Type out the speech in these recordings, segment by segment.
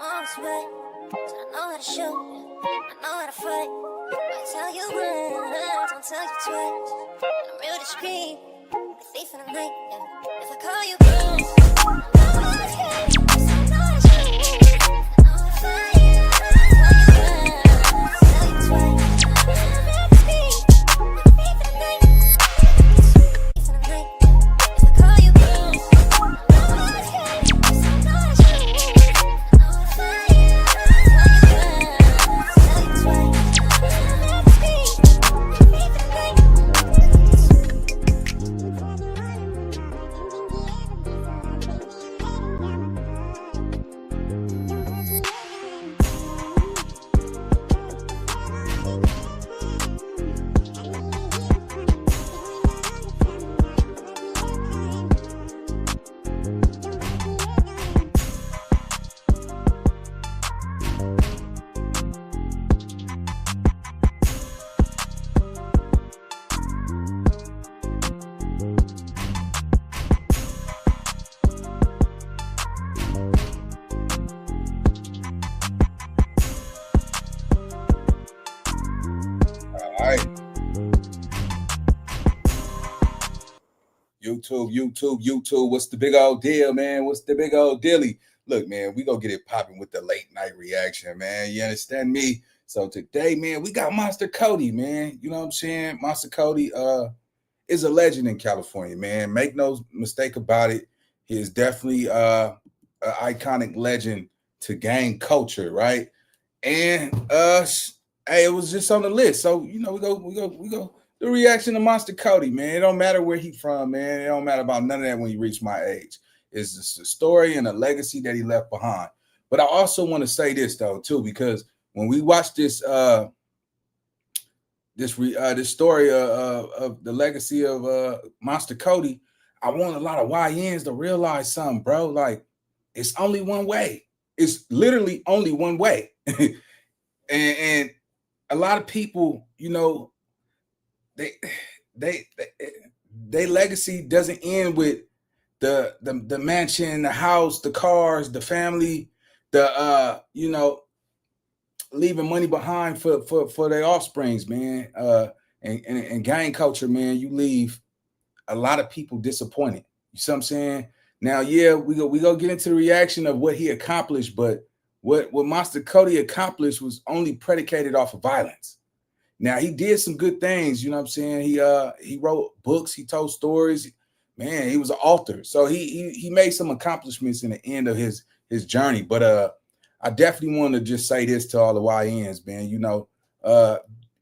know it's right. So I know how to shoot, I know how to fight. I tell you once, don't tell you twice. And I'm real discreet, the thief in the night. Yeah. If I call you girl, I know it's right. So I know how to shoot, I know how to fight. YouTube. What's the big old deal, man? What's the big old dealie? Look, man, we gonna get it popping with the late night reaction, man. You understand me? So today, man, we got Monster Kody, man. You know what I'm saying? Monster Kody is a legend in California, man. Make no mistake about it. He is definitely an iconic legend to gang culture, right? And hey, it was just on the list. So, you know, we go. The reaction to Monster Kody, man. It don't matter where he from, man. It don't matter about none of that when you reach my age. It's just a story and a legacy that he left behind. But I also want to say this though, too, because when we watch this this story of the legacy of Monster Kody, I want a lot of YNs to realize something, bro. Like, it's only one way. It's literally only one way. and a lot of people, you know, they legacy doesn't end with the mansion, the house, the cars, the family, the you know, leaving money behind for their offsprings, man. And gang culture, man, you leave a lot of people disappointed. You see what I'm saying? Now, yeah, we go get into the reaction of what he accomplished, but what Monster Kody accomplished was only predicated off of violence. Now, he did some good things, you know what I'm saying? He wrote books, he told stories. Man, he was an author. So he made some accomplishments in the end of his journey. But I definitely want to just say this to all the YNs, man. You know,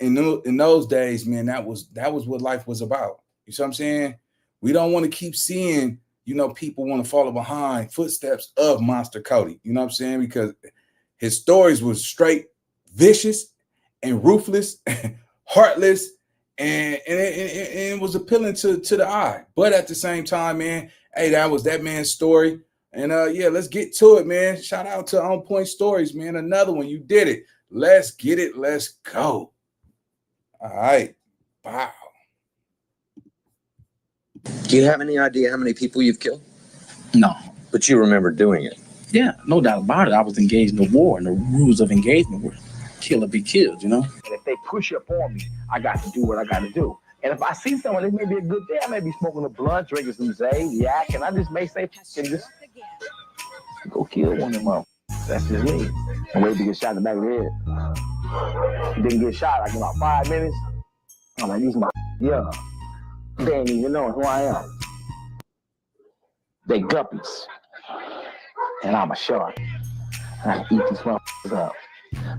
in those days, man, that was what life was about. You see what I'm saying? We don't want to keep seeing, you know, people want to follow behind footsteps of Monster Kody. You know what I'm saying? Because his stories were straight vicious and ruthless, heartless, and it was appealing to the eye. But at the same time, man, hey, that was that man's story. And yeah, let's get to it, man. Shout out to On Point Stories, man. Another one, you did it. Let's get it. Let's go. All right. Wow. Do you have any idea how many people you've killed? No. But you remember doing it? Yeah, no doubt about it. I was engaged in the war, and the rules of engagement were kill or be killed, you know? And if they push up on me, I got to do what I got to do. And if I see someone, it may be a good day. I may be smoking a blunt, drinking some Zay, yak, and I just may say, and just go kill one of them up. That's just me. And wait to get shot in the back of the head. Didn't get shot like in about 5 minutes. I'm like, these my yeah. They ain't even knowing who I am. They guppies. And I'm a shark. And I eat these motherfuckers up.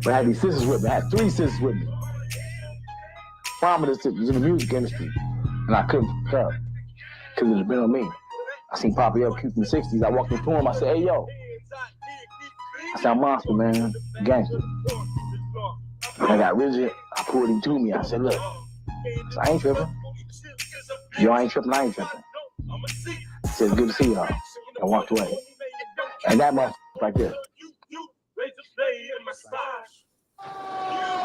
But I had these sisters with me. I had 3 sisters with me. Prominent sisters in the music industry. And I couldn't f*** up. Because it had been on me. I seen Papa L Cute in the 60s. I walked into him. I said, hey, yo. I said, I'm Monster, man. Gangster. And I got rigid. I pulled him to me. I said, look. I ain't tripping. Yo, ain't tripping. I ain't tripping. He said, good to see y'all. And walked away. And that motherfucker right there.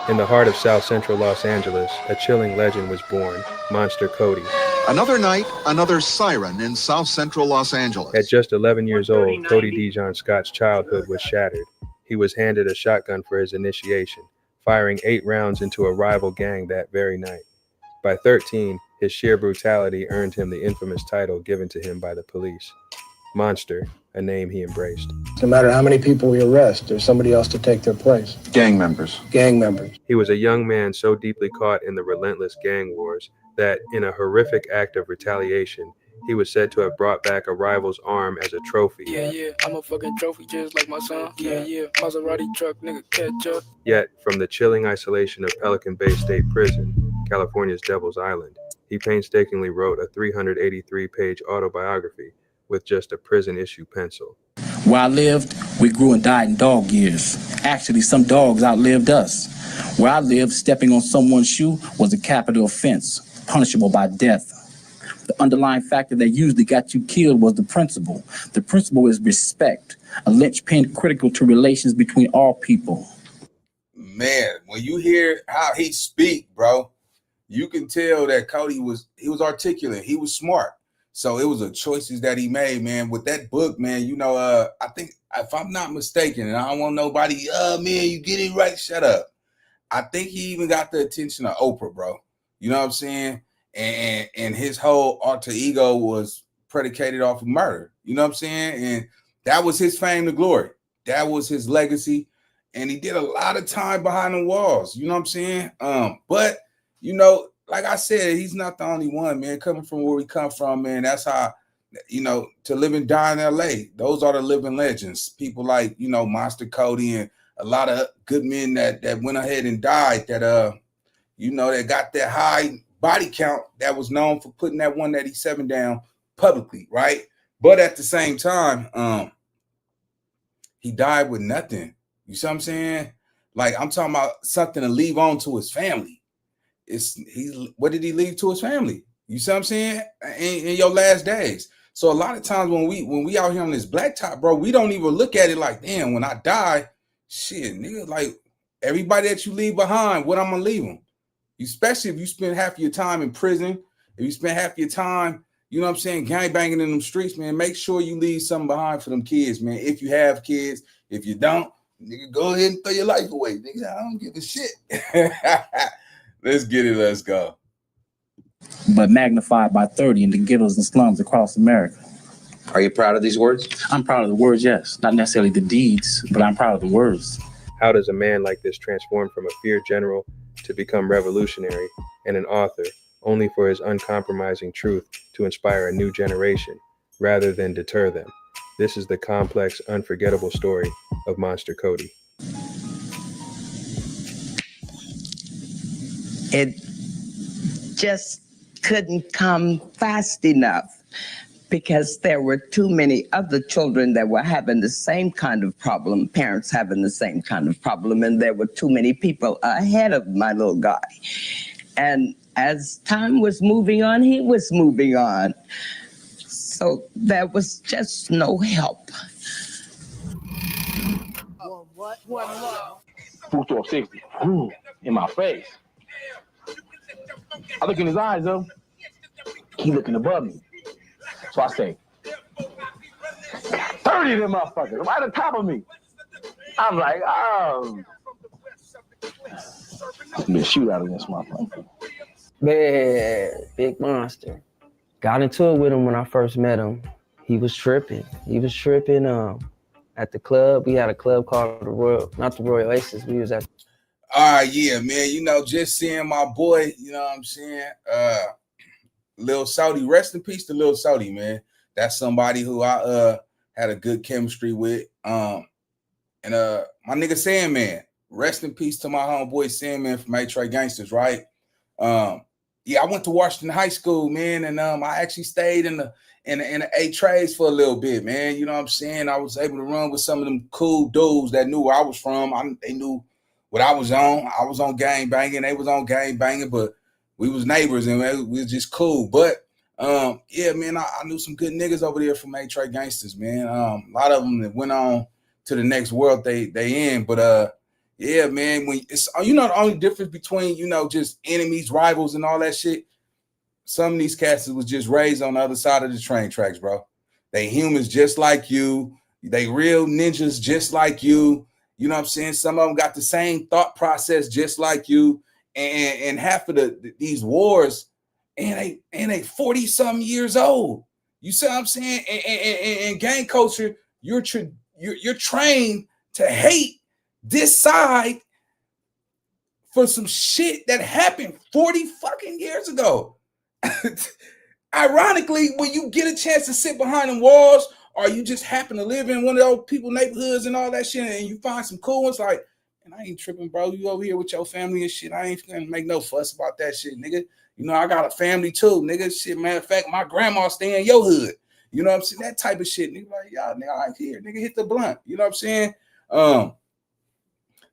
In the heart of South Central Los Angeles, a chilling legend was born, Monster Kody. Another night, another siren in South Central Los Angeles. At just 11 years old, Cody Dijon Scott's childhood was shattered. He was handed a shotgun for his initiation, firing 8 rounds into a rival gang that very night. By 13, his sheer brutality earned him the infamous title given to him by the police, Monster, a name he embraced. No matter how many people we arrest, there's somebody else to take their place. Gang members. Gang members. He was a young man so deeply caught in the relentless gang wars that, in a horrific act of retaliation, he was said to have brought back a rival's arm as a trophy. Yeah, I'm a fucking trophy just like my son. Yeah, Maserati truck, nigga, catch up. Yet, from the chilling isolation of Pelican Bay State Prison, California's Devil's Island, he painstakingly wrote a 383-page autobiography with just a prison-issue pencil. Where I lived, we grew and died in dog years. Actually, some dogs outlived us. Where I lived, stepping on someone's shoe was a capital offense, punishable by death. The underlying factor that usually got you killed was the principle. The principle is respect, a linchpin critical to relations between all people. Man, when you hear how he speak, bro, you can tell that Cody was articulate. He was smart. So it was the choices that he made, man. With that book, man, you know, I think if I'm not mistaken, and I don't want nobody, man, you get it right, shut up. I think he even got the attention of Oprah, bro. You know what I'm saying? And his whole alter ego was predicated off of murder. You know what I'm saying? And that was his fame to glory. That was his legacy. And he did a lot of time behind the walls. You know what I'm saying? But, you know, like I said, he's not the only one, man. Coming from where we come from, man, that's how, you know, to live and die in L.A. Those are the living legends. People like, you know, Monster Kody and a lot of good men that went ahead and died that, you know, that got that high body count that was known for putting that 187 down publicly, right? But at the same time, he died with nothing. You see what I'm saying? Like, I'm talking about something to leave on to his family. What did he leave to his family? You see what I'm saying? In your last days. So a lot of times when we out here on this blacktop, bro, we don't even look at it like, damn, when I die, shit, nigga, like everybody that you leave behind, what I'm gonna leave them? Especially if you spend half your time in prison, if you spend half your time, you know what I'm saying, gang banging in them streets, man, make sure you leave something behind for them kids, man. If you have kids, if you don't, nigga, go ahead and throw your life away. Nigga, I don't give a shit. Let's get it. Let's go. But magnified by 30 in the ghettos and slums across America. Are you proud of these words? I'm proud of the words, yes. Not necessarily the deeds, but I'm proud of the words. How does a man like this transform from a feared general to become revolutionary and an author, only for his uncompromising truth to inspire a new generation rather than deter them? This is the complex, unforgettable story of Monster Kody. It just couldn't come fast enough because there were too many other children that were having the same kind of problem, parents having the same kind of problem, and there were too many people ahead of my little guy. And as time was moving on, he was moving on. So there was just no help. 260 in my face. I look in his eyes, though. He looking above me. So I say, 30 of them motherfuckers right on top of me. I'm like, oh. I'm gonna shoot out of this motherfucker. Man, big monster. Got into it with him when I first met him. He was tripping. At the club. We had a club called not the Royal Aces. We was at. All right, yeah, man. You know, just seeing my boy, you know what I'm saying? Lil Saudi, rest in peace to Lil Saudi, man. That's somebody who I had a good chemistry with. And my nigga Sandman, rest in peace to my homeboy Sandman from A-Tray Gangsters, right? Yeah, I went to Washington High School, man, and I actually stayed in the A-Trays for a little bit, man. You know what I'm saying? I was able to run with some of them cool dudes that knew where I was from. They knew what I was on. I was on gang banging. They was on gang banging, but we was neighbors and we was just cool. But yeah, man, I knew some good niggas over there from A-Tray Gangsters, man. A lot of them that went on to the next world they in. But yeah, man, when it's, you know, the only difference between, you know, just enemies, rivals, and all that shit. Some of these cats was just raised on the other side of the train tracks, bro. They humans just like you. They real ninjas just like you. You know what I'm saying? Some of them got the same thought process just like you. And half of these wars, and they 40 some years old. You see what I'm saying? And gang culture, you're trained to hate this side for some shit that happened 40 fucking years ago. Ironically, when you get a chance to sit behind them walls, or you just happen to live in one of those people neighborhoods and all that shit, and you find some cool ones, like, and I ain't tripping, bro. You over here with your family and shit. I ain't gonna make no fuss about that shit, nigga. You know, I got a family too, nigga. Shit, matter of fact, my grandma stay in your hood. You know what I'm saying? That type of shit, nigga. Like, y'all, nigga, I ain't here, nigga. Hit the blunt. You know what I'm saying?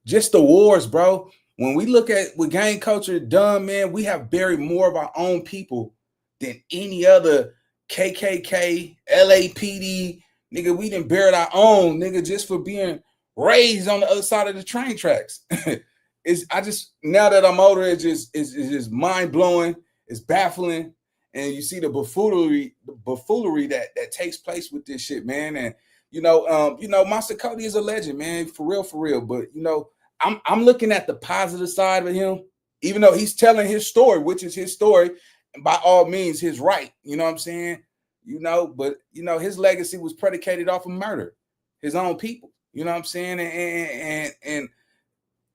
Just the wars, bro. When we look at what gang culture done, man, we have buried more of our own people than any other KKK, LAPD, nigga. We done buried our own, nigga, just for being raised on the other side of the train tracks. Now that I'm older, it's just mind blowing. It's baffling, and you see the buffoonery that takes place with this shit, man. And Monster Kody is a legend, man, for real. But I'm looking at the positive side of him, even though he's telling his story, which is his story, and by all means, his right. You know what I'm saying? But his legacy was predicated off of murder, his own people. You know what I'm saying? And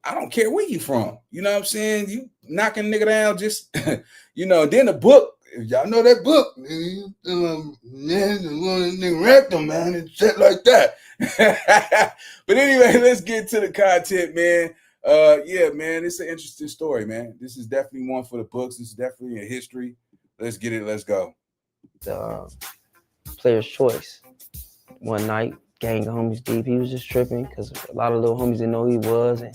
I don't care where you from. You know what I'm saying? You knocking nigga down, just then the book. If y'all know that book, nigga wrecked him, man, and shit like that. But anyway, let's get to the content, man. Yeah, man, it's an interesting story, man. This is definitely one for the books. This is definitely a history. Let's get it. Let's go. Player's choice. One night, gang of homies deep, he was just tripping because a lot of little homies didn't know who he was, and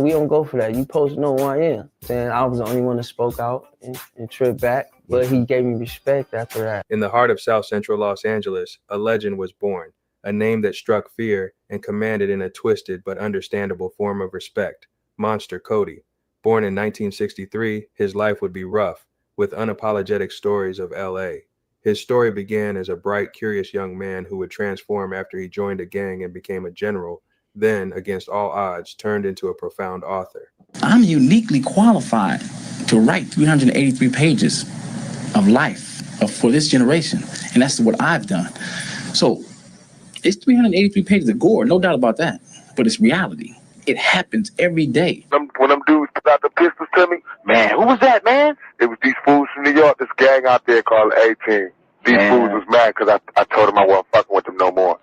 we don't go for that. You supposed to know who I am. Saying I was the only one that spoke out and tripped back, but he gave me respect after that. In the heart of South Central Los Angeles, a legend was born, a name that struck fear and commanded in a twisted but understandable form of respect. Monster Kody. Born in 1963, his life would be rough, with unapologetic stories of L.A. His story began as a bright, curious young man who would transform after he joined a gang and became a general, then, against all odds, turned into a profound author. I'm uniquely qualified to write 383 pages of life for this generation, and that's what I've done. So it's 383 pages of gore, no doubt about that, but it's reality. It happens every day. When them dudes put out the pistols to me, man, who was that, man? It was these fools from New York, this gang out there called A-Team. These fools was mad because I told them I wasn't fucking with them no more.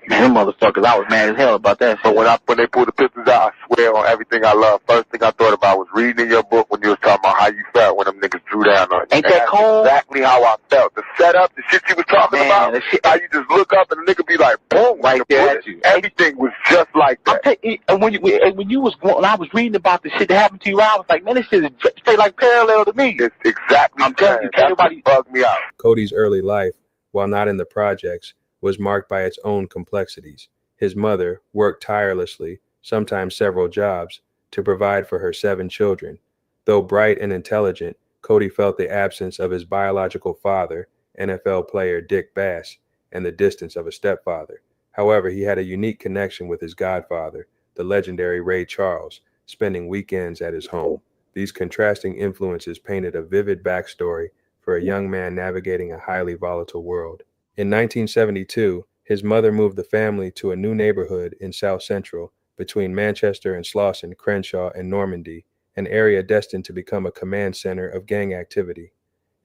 Man, them motherfuckers, I was mad as hell about that. So when they pulled the pistols out, I swear on everything I love, first thing I thought about was reading in your book when you was talking about how you felt when them niggas drew down on you. Ain't that cold? Exactly how I felt. The setup, the shit you was talking about, how you just look up and the nigga be like, boom, right there at you. Everything was just like that. And when I was reading about the shit that happened to you, I was like, man, this shit is straight like parallel to me. It's exactly. I'm telling you, everybody bugged me out. Cody's early life, while not in the projects, was marked by its own complexities. His mother worked tirelessly, sometimes several jobs, to provide for her 7 children. Though bright and intelligent, Cody felt the absence of his biological father, NFL player Dick Bass, and the distance of a stepfather. However, he had a unique connection with his godfather, the legendary Ray Charles, spending weekends at his home. These contrasting influences painted a vivid backstory for a young man navigating a highly volatile world. In 1972, his mother moved the family to a new neighborhood in South Central between Manchester and Slauson, Crenshaw, and Normandy, an area destined to become a command center of gang activity.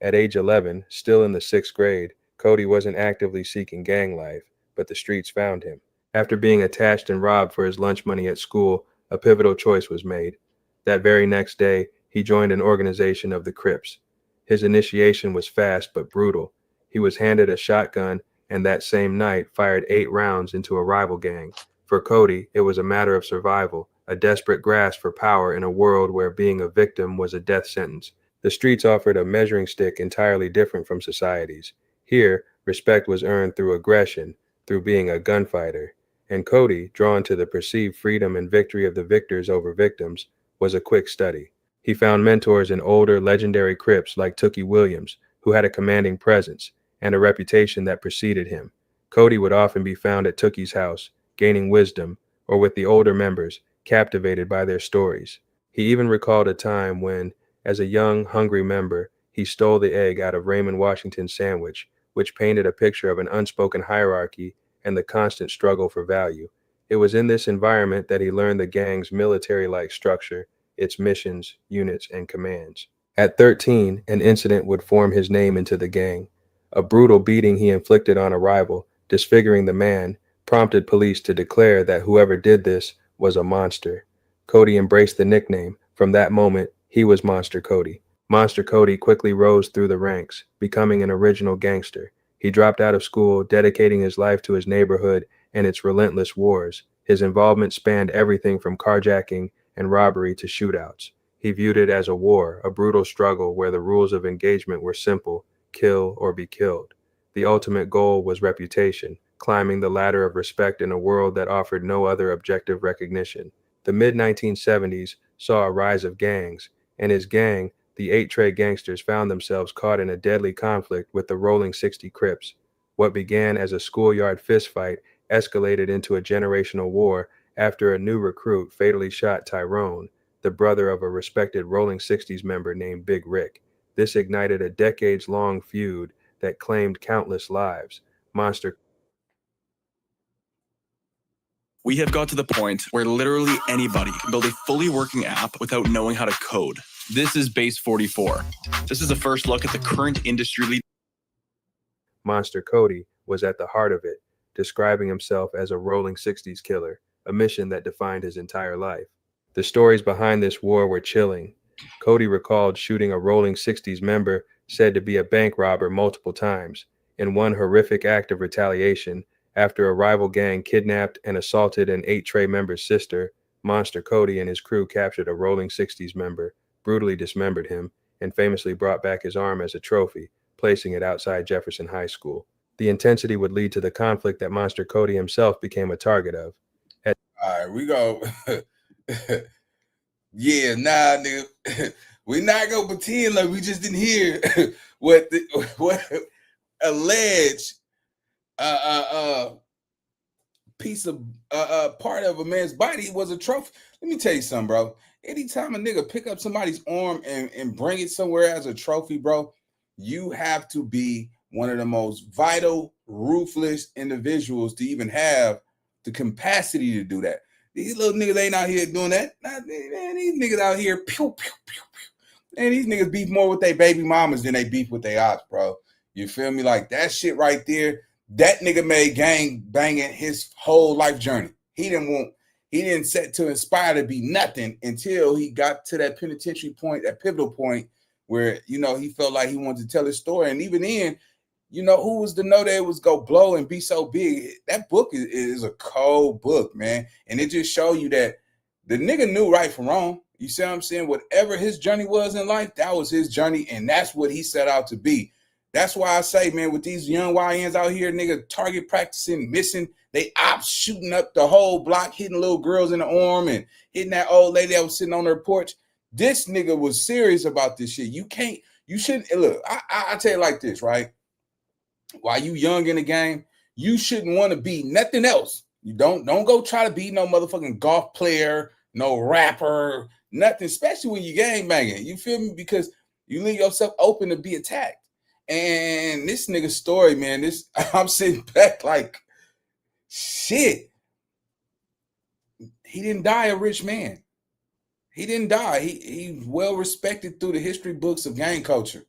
At age 11, still in the 6th grade, Cody wasn't actively seeking gang life, but the streets found him. After being attached and robbed for his lunch money at school, a pivotal choice was made. That very next day, he joined an organization of the Crips. His initiation was fast but brutal. He was handed a shotgun and that same night fired 8 rounds into a rival gang. For Cody, it was a matter of survival, a desperate grasp for power in a world where being a victim was a death sentence. The streets offered a measuring stick entirely different from society's. Here, respect was earned through aggression, through being a gunfighter. And Cody, drawn to the perceived freedom and victory of the victors over victims, was a quick study. He found mentors in older, legendary Crips like Tookie Williams, who had a commanding presence and a reputation that preceded him. Cody would often be found at Tookie's house, gaining wisdom, or with the older members, captivated by their stories. He even recalled a time when, as a young, hungry member, he stole the egg out of Raymond Washington's sandwich, which painted a picture of an unspoken hierarchy and the constant struggle for value. It was in this environment that he learned the gang's military-like structure, its missions, units, and commands. At 13, an incident would form his name into the gang. A brutal beating he inflicted on arrival, disfiguring the man, prompted police to declare that whoever did this was a monster. Cody embraced the nickname. From that moment, he was Monster Kody. Monster Kody quickly rose through the ranks, becoming an original gangster. He dropped out of school, dedicating his life to his neighborhood and its relentless wars. His involvement spanned everything from carjacking and robbery to shootouts. He viewed it as a war, a brutal struggle where the rules of engagement were simple: kill or be killed. The ultimate goal was reputation, climbing the ladder of respect in a world that offered no other objective recognition. The mid-1970s saw a rise of gangs, and his gang, the 8 Trey Gangsters, found themselves caught in a deadly conflict with the Rolling 60 Crips. What began as a schoolyard fistfight escalated into a generational war after a new recruit fatally shot Tyrone, the brother of a respected Rolling 60s member named Big Rick. This ignited a decades-long feud that claimed countless lives. Monster We have got to the point where literally anybody can build a fully working app without knowing how to code. This is Base 44. This is a first look at the current industry lead. Monster Kody was at the heart of it, describing himself as a Rolling 60s killer, a mission that defined his entire life. The stories behind this war were chilling. Cody recalled shooting a Rolling 60s member said to be a bank robber multiple times. In one horrific act of retaliation, after a rival gang kidnapped and assaulted an 8 Trey member's sister, Monster Kody and his crew captured a Rolling 60s member, brutally dismembered him, and famously brought back his arm as a trophy, placing it outside Jefferson High School. The intensity would lead to the conflict that Monster Kody himself became a target of. All right, we go. Yeah, nah, nigga. We not gonna pretend like we just didn't hear what alleged piece of part of a man's body was a trophy. Let me tell you something, bro. Anytime a nigga pick up somebody's arm and bring it somewhere as a trophy, bro, you have to be one of the most vital, ruthless individuals to even have the capacity to do that. These little niggas ain't out here doing that. Nah, man, these niggas out here, pew, pew, pew, pew. And these niggas beef more with their baby mamas than they beef with their ops, bro. You feel me? Like that shit right there. That nigga made gang banging his whole life journey. He didn't set to inspire to be nothing until he got to that penitentiary point, that pivotal point where, you know, he felt like he wanted to tell his story. And even then, you know, who was to know that it was go blow and be so big? That book is a cold book, man. And it just show you that the nigga knew right from wrong. You see what I'm saying? Whatever his journey was in life, that was his journey. And that's what he set out to be. That's why I say, man, with these young YNs out here, nigga, target practicing, missing, they ops shooting up the whole block, hitting little girls in the arm and hitting that old lady that was sitting on her porch. This nigga was serious about this shit. You shouldn't, look, I tell you like this, right? While you young in the game, you shouldn't want to be nothing else. You don't go try to be no motherfucking golf player, no rapper, nothing, especially when you gang banging. You feel me? Because you leave yourself open to be attacked. And this nigga's story, man, I'm sitting back like, shit. He didn't die a rich man. He didn't die. He's well respected through the history books of gang culture.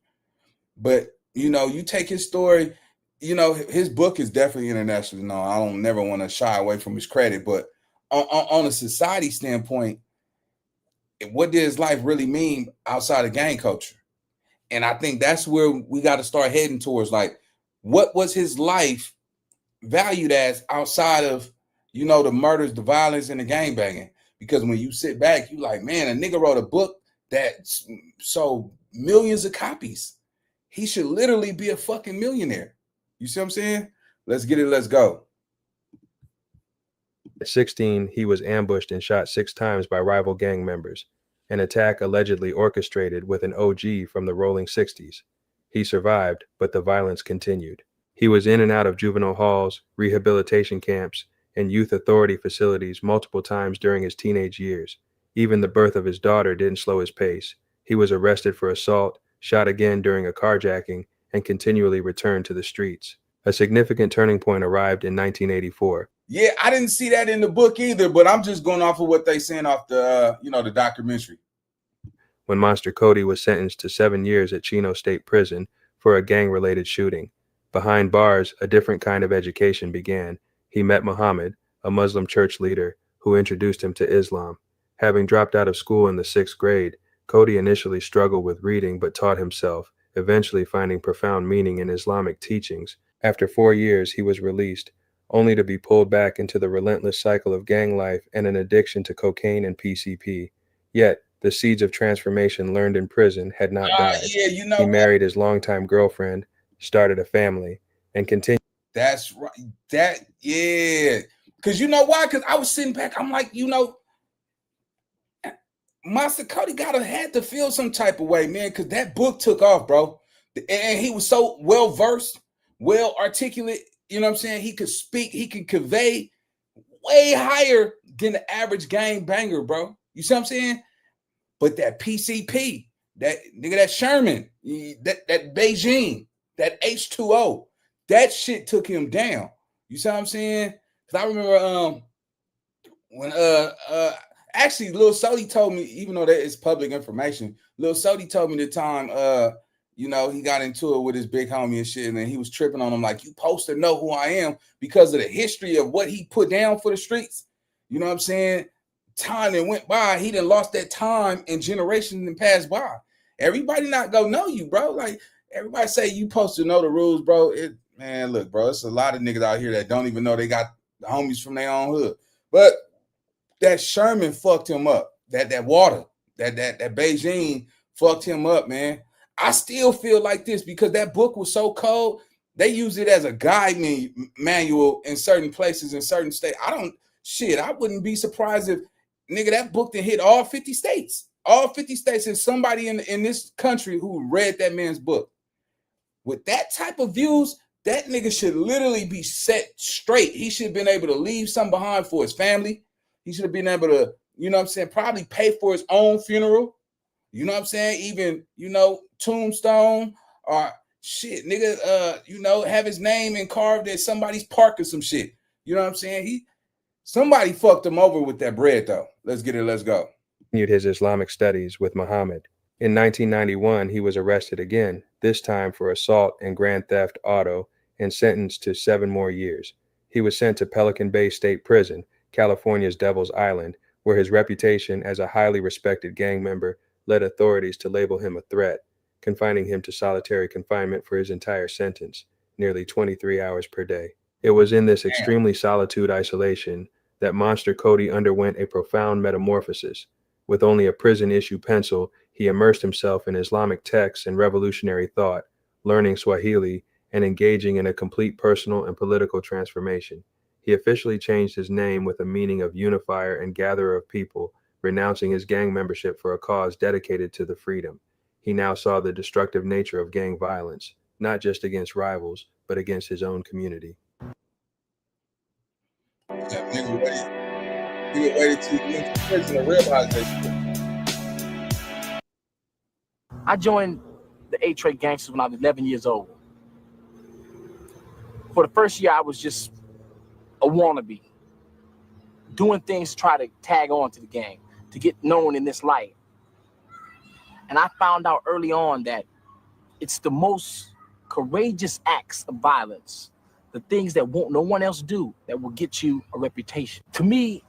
But, you know, you take his story, you know, his book is definitely internationally known. I don't never want to shy away from his credit. But on a society standpoint, what did his life really mean outside of gang culture? And I think that's where we got to start heading towards. Like, what was his life valued as outside of, you know, the murders, the violence, and the gang banging? Because when you sit back, you like, man, a nigga wrote a book that sold millions of copies. He should literally be a fucking millionaire. You see what I'm saying? Let's get it. Let's go. At 16, he was ambushed and shot 6 times by rival gang members, an attack allegedly orchestrated with an OG from the Rolling 60s. He survived, but the violence continued. He was in and out of juvenile halls, rehabilitation camps, and youth authority facilities multiple times during his teenage years. Even the birth of his daughter didn't slow his pace. He was arrested for assault, shot again during a carjacking, and continually returned to the streets. A significant turning point arrived in 1984. Yeah, I didn't see that in the book either, but I'm just going off of what they saying off the, the documentary. When Monster Kody was sentenced to 7 years at Chino State Prison for a gang-related shooting. Behind bars, a different kind of education began. He met Muhammad, a Muslim church leader, who introduced him to Islam. Having dropped out of school in the 6th grade, Kody initially struggled with reading but taught himself, eventually finding profound meaning in Islamic teachings. After 4 years, he was released, only to be pulled back into the relentless cycle of gang life and an addiction to cocaine and PCP. Yet, the seeds of transformation learned in prison had not died. Yeah, he married his longtime girlfriend, started a family, and continued. That's right. Because you know why? Because I was sitting back, I'm like, Monster Kody had to feel some type of way, man, because that book took off, bro. And he was so well-versed, well-articulate, you know what I'm saying? He could speak, he could convey way higher than the average gang banger, bro. You see what I'm saying? But that PCP, that nigga, that Sherman, that Beijing, that H2O, that shit took him down. You see what I'm saying? Because I remember when actually Lil Sody told me, even though that is public information, Lil Sody told me the time he got into it with his big homie and shit, and then he was tripping on him like, you supposed to know who I am because of the history of what he put down for the streets. You know what I'm saying? Time that went by, he done lost that time and generations that passed by. Everybody not gonna know you, bro. Like everybody say you supposed to know the rules, bro. Man, look, bro, it's a lot of niggas out here that don't even know they got the homies from their own hood. But that Sherman fucked him up. That water, that Beijing fucked him up, man. I still feel like this because that book was so cold. They use it as a guide manual in certain places in certain states. I wouldn't be surprised if nigga that book that hit all 50 states. All 50 states, and somebody in this country who read that man's book. With that type of views, that nigga should literally be set straight. He should have been able to leave something behind for his family. He should have been able to, you know what I'm saying, probably pay for his own funeral. You know what I'm saying? Even, tombstone or shit, nigga, have his name carved at somebody's park or some shit. You know what I'm saying? Somebody fucked him over with that bread, though. Let's get it. Let's go. Continued his Islamic studies with Muhammad. In 1991, he was arrested again, this time for assault and grand theft auto, and sentenced to 7 more years. He was sent to Pelican Bay State Prison, California's Devil's Island, where his reputation as a highly respected gang member led authorities to label him a threat, confining him to solitary confinement for his entire sentence, nearly 23 hours per day. It was in this extremely solitude isolation that Monster Kody underwent a profound metamorphosis. With only a prison-issue pencil, he immersed himself in Islamic texts and revolutionary thought, learning Swahili and engaging in a complete personal and political transformation. He officially changed his name with a meaning of unifier and gatherer of people, renouncing his gang membership for a cause dedicated to the freedom. He now saw the destructive nature of gang violence, not just against rivals, but against his own community. Nigga waited till he went to prison to realize that shit. I joined the A-Trade gangsters when I was 11 years old. For the first year, I was just a wannabe, doing things to try to tag on to the gang, to get known in this light. And I found out early on that it's the most courageous acts of violence, the things that no one else do, that will get you a reputation. To me,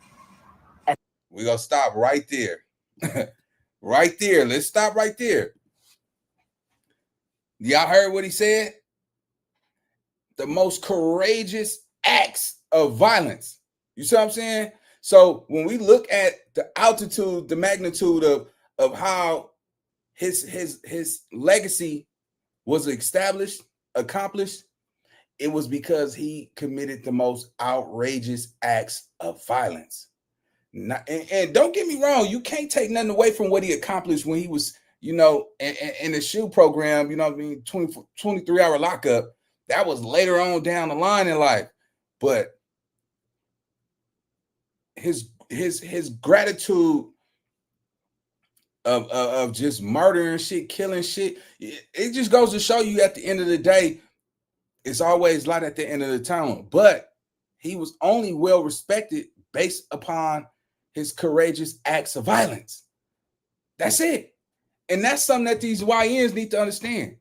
we're going to stop right there. Right there. Let's stop right there. Y'all heard what he said? The most courageous acts of violence. You see what I'm saying? So when we look at the altitude, the magnitude of how his legacy was accomplished, it was because he committed the most outrageous acts of violence. And don't get me wrong, you can't take nothing away from what he accomplished when he was, in the SHU program, 23-hour lockup. That was later on down the line in life. But his gratitude of just murdering shit, killing shit. It just goes to show you at the end of the day, it's always light at the end of the tunnel. But he was only well respected based upon his courageous acts of violence. That's it. And that's something that these YNs need to understand,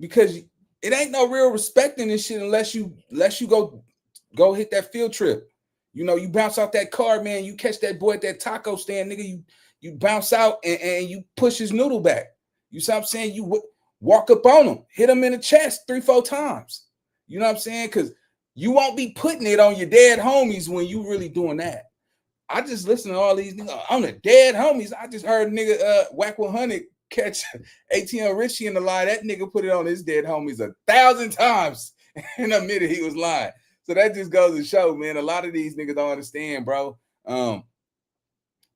because it ain't no real respect in this shit unless you go hit that field trip. You know, you bounce out that car, man. You catch that boy at that taco stand, nigga. You bounce out and you push his noodle back. You see what I'm saying? You walk up on him, hit him in the chest 3-4 times. You know what I'm saying? Because you won't be putting it on your dead homies when you really doing that. I just listen to all these niggas on the dead homies. I just heard nigga Whack 100 catch ATM Richie in the lie. That nigga put it on his dead homies 1,000 times and admitted he was lying. So that just goes to show, man, a lot of these niggas don't understand, bro.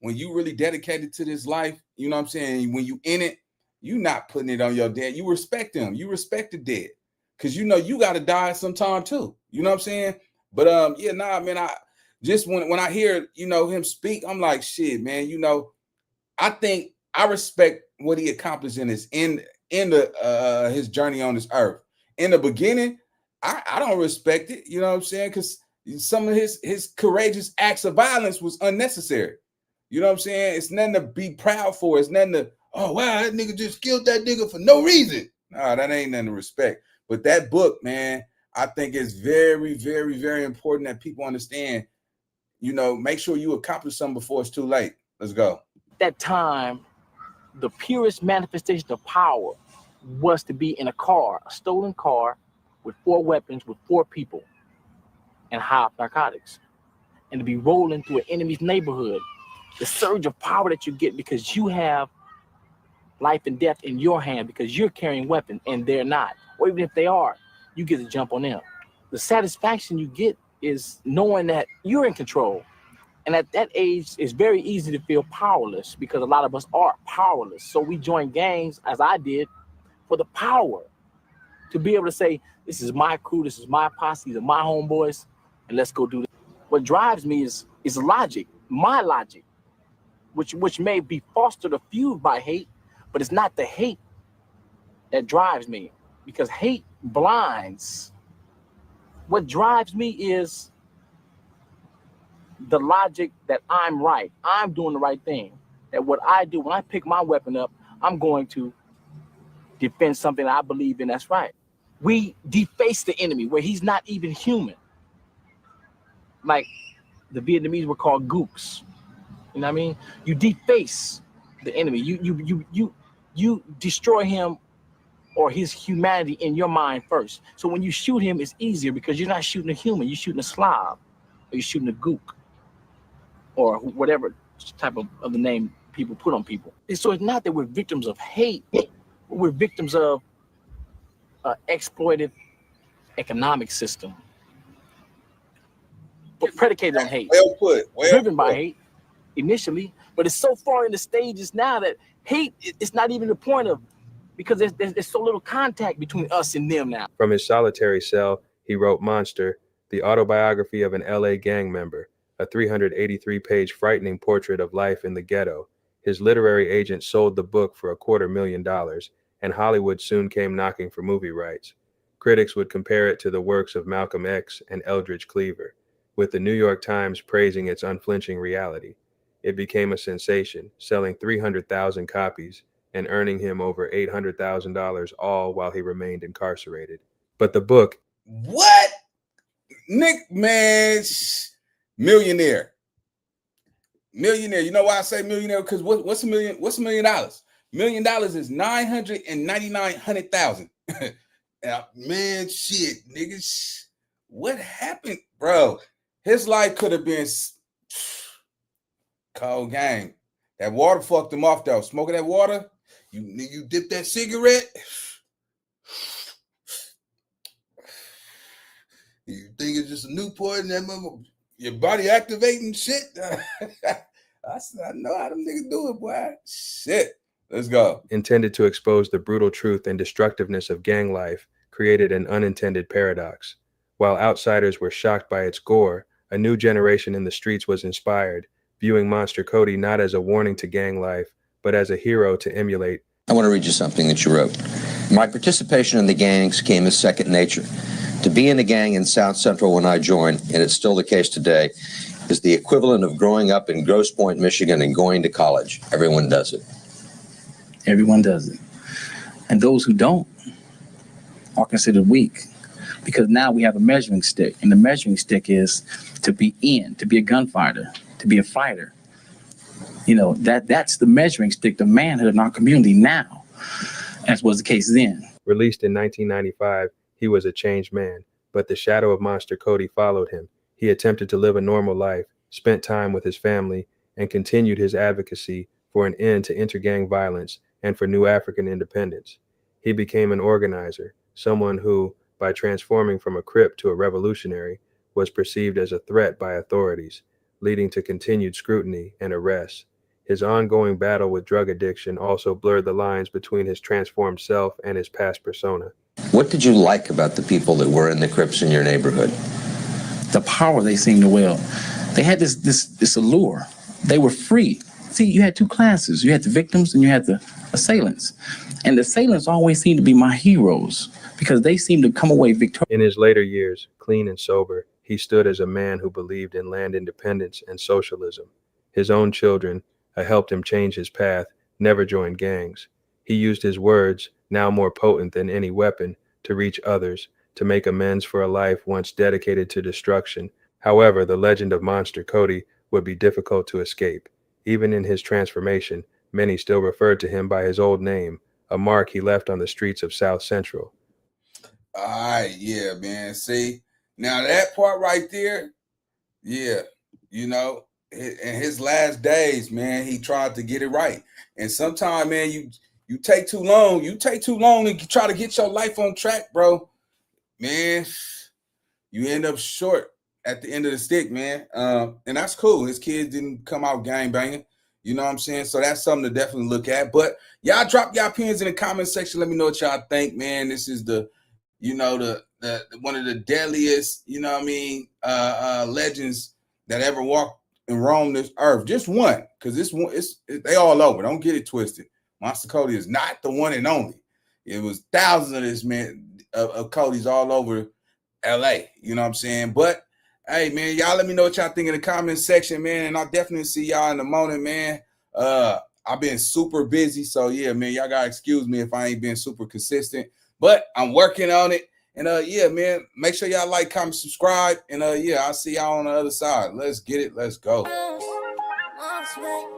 When you really dedicated to this life, you know what I'm saying? When you in it, you not putting it on your dead. You respect them. You respect the dead. Because you know you got to die sometime too. You know what I'm saying? But yeah, nah, man, I just when I hear, you know, him speak, I'm like, shit, man, you know, I think I respect what he accomplished in his his journey on this earth. In the beginning, I don't respect it, you know what I'm saying? Because some of his courageous acts of violence was unnecessary. You know what I'm saying? It's nothing to be proud for. It's nothing to, oh, wow, that nigga just killed that nigga for no reason. Nah, that ain't nothing to respect. But that book, man, I think is very, very, very important that people understand. You know, make sure you accomplish something before it's too late. Let's go. That time, the purest manifestation of power was to be in a car, a stolen car with 4 weapons, with 4 people, and high narcotics, and to be rolling through an enemy's neighborhood. The surge of power that you get because you have life and death in your hand because you're carrying weapons and they're not. Or even if they are, you get to jump on them. The satisfaction you get is knowing that you're in control. And at that age, it's very easy to feel powerless because a lot of us are powerless. So we join gangs, as I did, for the power to be able to say, this is my crew, this is my posse, these are my homeboys, and let's go do this. What drives me is logic, my logic, which may be fostered or fueled by hate, but it's not the hate that drives me, because hate blinds. What drives me is the logic that I'm right, I'm doing the right thing, that what I do when I pick my weapon up, I'm going to defend something I believe in that's right. We deface the enemy where he's not even human. Like the Vietnamese were called gooks. You know what I mean? You deface the enemy. You destroy him or his humanity in your mind first. So when you shoot him, it's easier because you're not shooting a human. You're shooting a Slav, or you're shooting a gook, or whatever type of the name people put on people. And so it's not that we're victims of hate. We're victims of an exploitive economic system, but predicated on hate. Well put. Driven by hate initially, but it's so far in the stages now that hate is not even the point of, because there's so little contact between us and them now. From his solitary cell, he wrote Monster, the autobiography of an LA gang member, a 383-page frightening portrait of life in the ghetto. His literary agent sold the book for $250,000, and Hollywood soon came knocking for movie rights. Critics would compare it to the works of Malcolm X and Eldridge Cleaver, with the New York Times praising its unflinching reality. It became a sensation, selling 300,000 copies and earning him over $800,000, all while he remained incarcerated. But the book... What? Nick, man, millionaire. Millionaire. You know why I say millionaire? Because what's $1 million? What's $1 million? $1 million is 999,000. Man, shit, niggas. What happened, bro? His life could have been cold game. That water fucked him off, though. Smoking that water, you dip that cigarette. You think it's just a Newport and that mother, your body activating shit? I know how them niggas do it, boy. Shit. Let's go. Intended to expose the brutal truth and destructiveness of gang life, created an unintended paradox. While outsiders were shocked by its gore, A new generation in the streets was inspired, viewing Monster Kody not as a warning to gang life, but as a hero to emulate. I want to read you something that you wrote. My participation in the gangs came as second nature. To be in a gang in South Central when I joined, and it's still the case today, is the equivalent of growing up in Grosse Pointe, Michigan and going to college. Everyone does it. Everyone does it. And those who don't are considered weak, because now we have a measuring stick, and the measuring stick is to be a gunfighter, to be a fighter. You know, that's the measuring stick, the manhood in our community now, as was the case then. Released in 1995, he was a changed man, but the shadow of Monster Kody followed him. He attempted to live a normal life, spent time with his family, and continued his advocacy for an end to intergang violence and for new African independence. He became an organizer, someone who, by transforming from a Crip to a revolutionary, was perceived as a threat by authorities, leading to continued scrutiny and arrests. His ongoing battle with drug addiction also blurred the lines between his transformed self and his past persona. What did you like about the people that were in the Crips in your neighborhood? The power they seemed to wield. They had this allure. They were free. See, you had two classes. You had the victims and you had the assailants. And the assailants always seemed to be my heroes because they seemed to come away victorious. In his later years, clean and sober, he stood as a man who believed in land independence and socialism. His own children, who helped him change his path, never joined gangs. He used his words, now more potent than any weapon, to reach others, to make amends for a life once dedicated to destruction. However, the legend of Monster Kody would be difficult to escape. Even in his transformation, many still referred to him by his old name, a mark he left on the streets of South Central. All right, yeah, man. See, now that part right there, yeah, you know, in his last days, man, he tried to get it right. And sometimes, man, you take too long. You take too long to try to get your life on track, bro. Man, you end up short at the end of the stick, man. And that's cool. His kids didn't come out gang banging. You know what I'm saying? So that's something to definitely look at. But y'all drop y'all opinions in the comment section. Let me know what y'all think, man. This is the, you know, the one of the deadliest, you know what I mean, legends that ever walked and roamed this earth. Just one, because this one, they all over. Don't get it twisted. Monster Kody is not the one and only. It was thousands of this man of Kodys all over LA. You know what I'm saying? But hey, man, y'all let me know what y'all think in the comment section, man. And I'll definitely see y'all in the morning, man. I've been super busy. So yeah, man, y'all gotta excuse me if I ain't been super consistent. But I'm working on it. And yeah, man, make sure y'all like, comment, subscribe. And yeah, I'll see y'all on the other side. Let's get it. Let's go. I know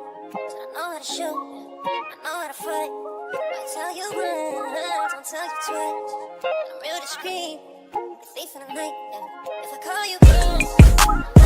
how to shoot, I know how to fight. I tell you once, don't tell you twice. I'm real discreet, thief in the night. If I call you